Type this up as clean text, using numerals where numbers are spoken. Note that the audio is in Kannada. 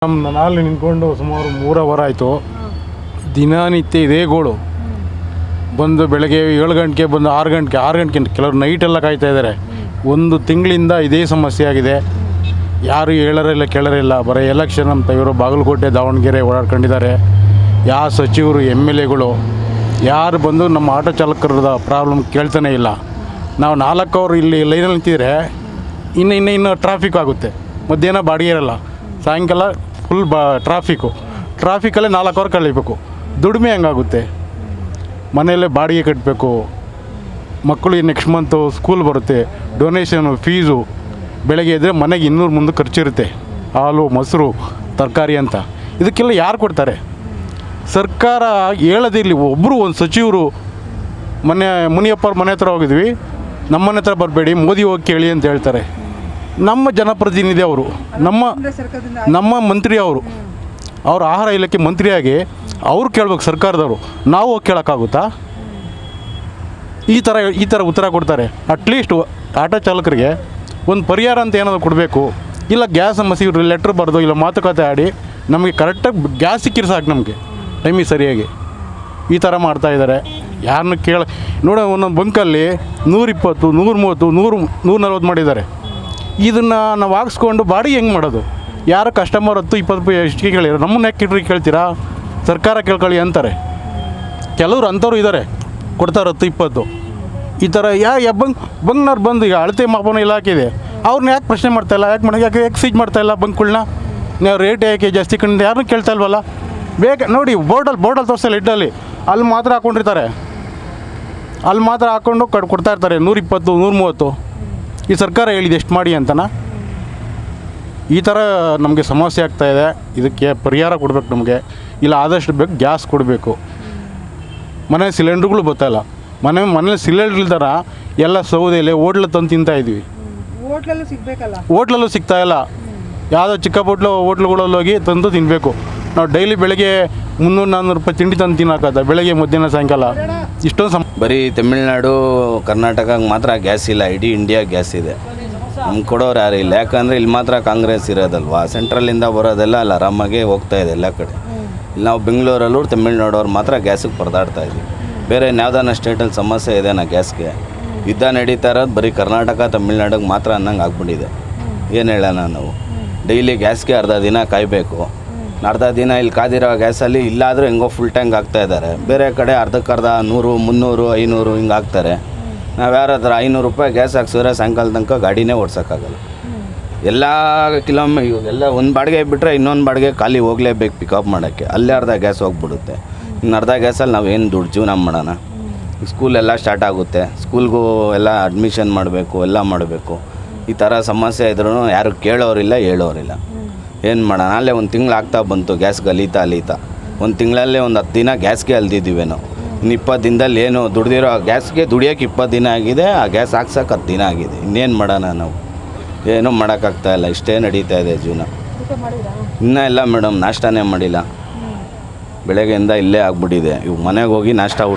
ನಾನಲ್ಲಿ ನಿಂತ್ಕೊಂಡು ಸುಮಾರು 3 ಅವರ್ ಆಯಿತು. ದಿನನಿತ್ಯ ಇದೇ ಗೋಳು. ಬಂದು ಬೆಳಗ್ಗೆ 7 ಗಂಟೆಗೆ ಬಂದು 6 ಗಂಟೆಗೆ ಕೆಲವರು ನೈಟೆಲ್ಲ ಕಾಯ್ತಾ ಇದ್ದಾರೆ. ಒಂದು ತಿಂಗಳಿಂದ ಇದೇ ಸಮಸ್ಯೆ ಆಗಿದೆ. ಯಾರು ಹೇಳೋರಿಲ್ಲ ಕೇಳೋರಿಲ್ಲ. ಬರೀ ಎಲೆಕ್ಷನ್ ಅಂತ ಇವರು ಬಾಗಲಕೋಟೆ ದಾವಣಗೆರೆ ಓಡಾಡ್ಕೊಂಡಿದ್ದಾರೆ. ಯಾವ ಸಚಿವರು MLAಗಳು ಯಾರು ಬಂದು ನಮ್ಮ ಆಟೋ ಚಾಲಕರದ ಪ್ರಾಬ್ಲಮ್ ಕೇಳ್ತಾನೆ ಇಲ್ಲ. ನಾವು 4 ಅವರ್ ಇಲ್ಲಿ ಲೈನಲ್ಲಿ ನಿಂತಿದ್ರೆ ಇನ್ನು ಟ್ರಾಫಿಕ್ ಆಗುತ್ತೆ. ಮಧ್ಯಾಹ್ನ ಬಾಡಿಗೆ ಇರಲ್ಲ, ಸಾಯಂಕಾಲ ಫುಲ್ ಟ್ರಾಫಿಕಲ್ಲೇ 4 ಅವರ್ ಕಳೀಬೇಕು. ದುಡಿಮೆ ಹೆಂಗಾಗುತ್ತೆ? ಮನೆಯಲ್ಲೇ ಬಾಡಿಗೆ ಕಟ್ಟಬೇಕು, ಮಕ್ಕಳು ನೆಕ್ಸ್ಟ್ ಮಂತು ಸ್ಕೂಲ್ ಬರುತ್ತೆ, ಡೊನೇಷನು ಫೀಸು. ಬೆಳಗ್ಗೆ ಇದ್ದರೆ ಮನೆಗೆ 200 ಮುಂದೆ ಖರ್ಚಿರುತ್ತೆ, ಹಾಲು ಮೊಸರು ತರಕಾರಿ ಅಂತ. ಇದಕ್ಕೆಲ್ಲ ಯಾರು ಕೊಡ್ತಾರೆ? ಸರ್ಕಾರ ಹೇಳೋದಿರಲಿ. ಒಬ್ಬರು ಒಂದು ಸಚಿವರು ಮುನಿಯಪ್ಪವ್ರ ಮನೆ ಹತ್ರ ಹೋಗಿದ್ವಿ, ನಮ್ಮ ಮನೆ ಹತ್ರ ಬರಬೇಡಿ, ಮೋದಿ ಹೋಗಿ ಕೇಳಿ ಅಂತ ಹೇಳ್ತಾರೆ. ನಮ್ಮ ಜನಪ್ರತಿನಿಧಿ ಅವರು, ನಮ್ಮ ಮಂತ್ರಿ ಅವರು ಆಹಾರ ಇಲಾಖೆ ಮಂತ್ರಿಯಾಗಿ ಅವ್ರು ಕೇಳ್ಬೇಕು ಸರ್ಕಾರದವರು. ನಾವು ಹೋಗಿ ಕೇಳೋಕ್ಕಾಗುತ್ತಾ? ಈ ಥರ ಉತ್ತರ ಕೊಡ್ತಾರೆ. ಅಟ್ಲೀಸ್ಟ್ ಆಟೋ ಚಾಲಕರಿಗೆ ಒಂದು ಪರಿಹಾರ ಅಂತ ಏನಾದರೂ ಕೊಡಬೇಕು. ಇಲ್ಲ ಗ್ಯಾಸ್ ಸಮಸ್ಯೆ ಇವ್ರು ಲೆಟ್ರ್ ಬರೆದು ಇಲ್ಲ ಮಾತುಕತೆ ಆಡಿ ನಮಗೆ ಕರೆಕ್ಟಾಗಿ ಗ್ಯಾಸ್ ಸಿಕ್ಕಿರು ಸಾಕು. ನಮಗೆ ಟೈಮಿಗೆ ಸರಿಯಾಗಿ ಈ ಥರ ಮಾಡ್ತಾಯಿದ್ದಾರೆ. ಯಾರನ್ನ ನೋಡೋ ಒಂದೊಂದು ಬಂಕಲ್ಲಿ 120, 130, 140 ಮಾಡಿದ್ದಾರೆ. ಇದನ್ನು ನಾವು ಹಾಕ್ಸ್ಕೊಂಡು ಬಾಡಿಗೆ ಹೆಂಗೆ ಮಾಡೋದು? ಯಾರು ಕಸ್ಟಮರ್ 10-20 ರೂಪಾಯಿ ಎಷ್ಟು ಕೇಳಿರೋ ನಮ್ಮನ್ನ ಯಾಕೆ ಕೇಳ್ತೀರಾ? ಸರ್ಕಾರ ಕೇಳ್ಕೊಳ್ಳಿ ಅಂತಾರೆ. ಕೆಲವರು ಅಂಥವ್ರು ಇದ್ದಾರೆ, ಕೊಡ್ತಾರೆ 10-20. ಈ ಥರ ಬಂಕ್ನವ್ರು ಬಂದು ಈಗ ಅಳತೆ ಮಾಪನ ಇಲಾಖೆ ಇದೆ, ಅವ್ರನ್ನ ಯಾಕೆ ಪ್ರಶ್ನೆ ಮಾಡ್ತಾಯಿಲ್ಲ? ಯಾಕೆ ಸೀಜ್ ಮಾಡ್ತಾಯಿಲ್ಲ ಬಂಕ್ಗಳನ್ನ? ನೀವು ರೇಟ್ ಯಾಕೆ ಜಾಸ್ತಿ ಕಂಡು ಯಾರನ್ನೂ ಕೇಳ್ತಾ ಇಲ್ವಲ್ಲ? ನೋಡಿ ಬೋರ್ಡಲ್ಲಿ ತೋರಿಸಲ್ಲ, ಇಡ್ಡಲ್ಲಿ ಅಲ್ಲಿ ಮಾತ್ರ ಹಾಕ್ಕೊಂಡಿರ್ತಾರೆ. ಅಲ್ಲಿ ಮಾತ್ರ ಹಾಕ್ಕೊಂಡು ಕೊಡ್ತಾ ಇರ್ತಾರೆ 120, 130. ಈ ಸರ್ಕಾರ ಹೇಳಿದೆ ಎಷ್ಟು ಮಾಡಿ ಅಂತನಾ? ಈ ಥರ ನಮಗೆ ಸಮಸ್ಯೆ ಆಗ್ತಾಯಿದೆ. ಇದಕ್ಕೆ ಪರಿಹಾರ ಕೊಡಬೇಕು ನಮಗೆ. ಇಲ್ಲ ಆದಷ್ಟು ಬೇಕು ಗ್ಯಾಸ್ ಕೊಡಬೇಕು. ಮನೆ ಸಿಲಿಂಡ್ರುಗಳು ಬರ್ತಾಯಿಲ್ಲ. ಮನೇಲಿ ಸಿಲಿಂಡ್ರ್ ಇಲ್ದಾರ ಎಲ್ಲ ಸೌದೆಲೆ ಹೋಟ್ಲು ತಂದು ತಿಂತಾಯಿದ್ವಿ. ಹೋಟ್ಲಲ್ಲೂ ಸಿಗ್ತಾಯಿಲ್ಲ. ಯಾವುದೋ ಚಿಕ್ಕ ಹೋಟ್ಲುಗಳಲ್ಲಿ ಹೋಗಿ ತಂದು ತಿನ್ನಬೇಕು. ನಾವು ಡೈಲಿ ಬೆಳಗ್ಗೆ 300-400 ರೂಪಾಯಿ ತಿಂಡಿ ತಂದು ತಿನ್ನೋಕ್ಕದ, ಬೆಳಗ್ಗೆ ಮಧ್ಯಾಹ್ನ ಸಾಯಂಕಾಲ ಇಷ್ಟೊಂದು ಬರೀ ತಮಿಳ್ನಾಡು ಕರ್ನಾಟಕಕ್ಕೆ ಮಾತ್ರ ಗ್ಯಾಸ್ ಇಲ್ಲ, ಇಡೀ ಇಂಡಿಯಾ ಗ್ಯಾಸ್ ಇದೆ. ನಮ್ಗೆ ಕೊಡೋರು ಯಾರು ಇಲ್ಲ. ಯಾಕಂದರೆ ಇಲ್ಲಿ ಮಾತ್ರ ಕಾಂಗ್ರೆಸ್ ಇರೋದಲ್ವಾ. ಸೆಂಟ್ರಲಿಂದ ಬರೋದೆಲ್ಲ ಅಲ್ಲಿ ಆರಾಮಾಗೆ ಹೋಗ್ತಾಯಿದೆ ಎಲ್ಲ ಕಡೆ. ಇಲ್ಲಿ ನಾವು ಬೆಂಗಳೂರಲ್ಲೂ ತಮಿಳ್ನಾಡವ್ರು ಮಾತ್ರ ಗ್ಯಾಸಿಗೆ ಪರದಾಡ್ತಾ ಇದ್ವಿ. ಬೇರೆ ಯಾವುದಾನ ಸ್ಟೇಟಲ್ಲಿ ಸಮಸ್ಯೆ ಇದೆ ನಾ ಗ್ಯಾಸ್ಗೆ. ಯುದ್ಧ ನಡೀತಾ ಇರೋದು ಬರೀ ಕರ್ನಾಟಕ ತಮಿಳ್ನಾಡಿಗೆ ಮಾತ್ರ ಅನ್ನಂಗೆ ಆಗ್ಬಿಟ್ಟಿದೆ. ಏನು ಹೇಳೋಣ ನಾವು? ಡೈಲಿ ಗ್ಯಾಸ್ಗೆ ಅರ್ಧ ದಿನ ಕಾಯಬೇಕು. ಅರ್ಧ ದಿನ ಇಲ್ಲಿ ಕಾದಿರೋ ಗ್ಯಾಸಲ್ಲಿ ಇಲ್ಲಾದರೂ ಹೆಂಗೋ ಫುಲ್ ಟ್ಯಾಂಕ್ ಆಗ್ತಾಯಿದ್ದಾರೆ. ಬೇರೆ ಕಡೆ ಅರ್ಧಕ್ಕರ್ಧ 100, 300, 500 ಹಿಂಗೆ ಹಾಕ್ತಾರೆ. ನಾವು ಯಾರ ಹತ್ರ 500 ರೂಪಾಯಿ ಗ್ಯಾಸ್ ಹಾಕ್ಸಿದ್ರೆ ಸಾಯಂಕಾಲ ತನಕ ಗಾಡಿನೇ ಓಡ್ಸೋಕ್ಕಾಗಲ್ಲ. ಎಲ್ಲ ಎಲ್ಲ ಒಂದು ಬಾಡಿಗೆ ಬಿಟ್ಟರೆ ಇನ್ನೊಂದು ಬಾಡಿಗೆ ಖಾಲಿ ಹೋಗಲೇಬೇಕು ಪಿಕಪ್ ಮಾಡೋಕ್ಕೆ. ಅಲ್ಲೇ ಅರ್ಧ ಗ್ಯಾಸ್ ಹೋಗ್ಬಿಡುತ್ತೆ. ಇನ್ನು ಅರ್ಧ ಗ್ಯಾಸಲ್ಲಿ ನಾವು ಏನು ದುಡ್ಡು ಜೀವನ ಮಾಡೋಣ? ಸ್ಕೂಲೆಲ್ಲ ಸ್ಟಾರ್ಟ್ ಆಗುತ್ತೆ, ಸ್ಕೂಲ್ಗೂ ಎಲ್ಲ ಅಡ್ಮಿಷನ್ ಮಾಡಬೇಕು, ಎಲ್ಲ ಮಾಡಬೇಕು. ಈ ಥರ ಸಮಸ್ಯೆ ಇದ್ರೂ ಯಾರು ಕೇಳೋರಿಲ್ಲ, ಹೇಳೋರಿಲ್ಲ. ಏನು ಮಾಡೋಣ? ಅಲ್ಲೇ ಒಂದು ತಿಂಗಳು ಆಗ್ತಾ ಬಂತು ಗ್ಯಾಸ್ಗೆ ಅಲೀತಾ. ಒಂದು ತಿಂಗಳಲ್ಲೇ ಒಂದು 10 ದಿನ ಗ್ಯಾಸ್ಗೆ ಅಲ್ದಿದ್ದೀವಿ ನಾವು. ಇನ್ನು 20 ದಿನದಲ್ಲಿ ಏನು ದುಡ್ದಿರೋ ಗ್ಯಾಸ್ಗೆ ದುಡಿಯೋಕ್ಕೆ 20 ದಿನ ಆಗಿದೆ, ಆ ಗ್ಯಾಸ್ ಹಾಕ್ಸೋಕೆ 10 ದಿನ ಆಗಿದೆ. ಇನ್ನೇನು ಮಾಡೋಣ ನಾವು? ಏನೂ ಮಾಡೋಕ್ಕಾಗ್ತಾಯಿಲ್ಲ. ಇಷ್ಟೇ ನಡೀತಾ ಇದೆ ಜೀವನ. ಇನ್ನೂ ಇಲ್ಲ ಮೇಡಮ್, ನಾಷ್ಟಾನೇ ಮಾಡಿಲ್ಲ. ಬೆಳಗ್ಗೆಯಿಂದ ಇಲ್ಲೇ ಆಗ್ಬಿಟ್ಟಿದೆ. ಇವು ಮನೆಗೆ ಹೋಗಿ ನಾಷ್ಟ ಊಟ